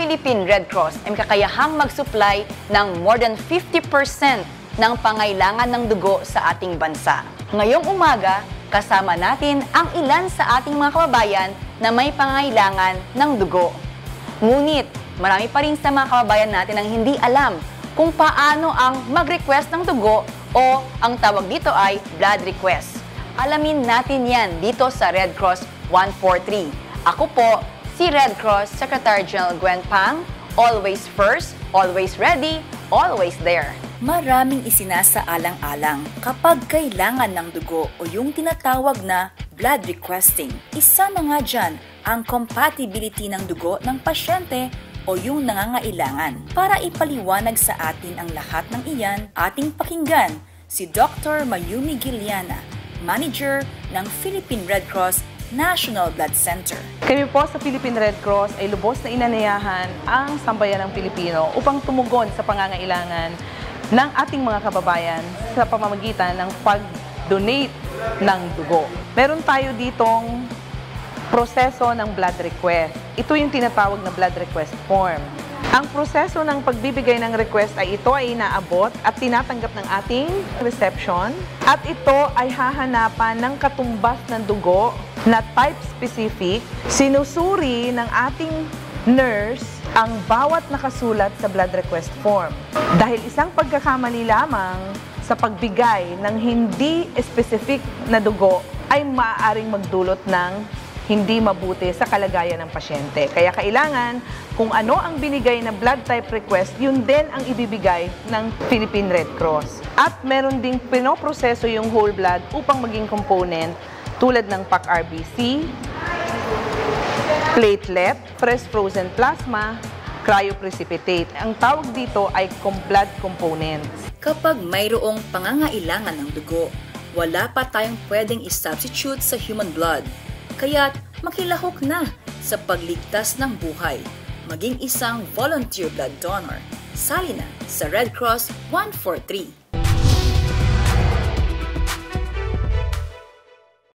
Philippine Red Cross ay may kakayahang mag-supply ng more than 50% ng pangailangan ng dugo sa ating bansa. Ngayong umaga, kasama natin ang ilan sa ating mga kababayan na may pangailangan ng dugo. Ngunit, marami pa rin sa mga kababayan natin ang hindi alam kung paano ang mag-request ng dugo o ang tawag dito ay blood request. Alamin natin yan dito sa Red Cross 143. Ako po, si Red Cross Secretary General Gwen Pang, always first, always ready, always there. Maraming isinasaalang-alang kapag kailangan ng dugo o yung tinatawag na blood requesting. Isa na nga dyan ang compatibility ng dugo ng pasyente o yung nangangailangan. Para ipaliwanag sa atin ang lahat ng iyan, ating pakinggan si Dr. Mayumi Giliana, Manager ng Philippine Red Cross National Blood Center. Kami po sa Philippine Red Cross ay lubos na inanayahan ang sambayan ng Pilipino upang tumugon sa pangangailangan ng ating mga kababayan sa pamamagitan ng pag-donate ng dugo. Meron tayo ditong proseso ng blood request. Ito yung tinatawag na blood request form. Ang proseso ng pagbibigay ng request ay ito ay inaabot at tinatanggap ng ating reception at ito ay hahanapan ng katumbas ng dugo na type specific. Sinusuri ng ating nurse ang bawat nakasulat sa blood request form. Dahil isang pagkakamali lamang sa pagbigay ng hindi specific na dugo ay maaaring magdulot ng hindi mabuti sa kalagayan ng pasyente. Kaya kailangan kung ano ang binigay na blood type request, yun din ang ibibigay ng Philippine Red Cross. At meron ding pinoproseso yung whole blood upang maging component tulad ng PAC-RBC, platelet, fresh frozen plasma, cryoprecipitate. Ang tawag dito ay blood components. Kapag mayroong pangangailangan ng dugo, wala pa tayong pwedeng i-substitute sa human blood. Kaya't makilahok na sa pagligtas ng buhay. Maging isang volunteer blood donor. Sali na sa Red Cross 143.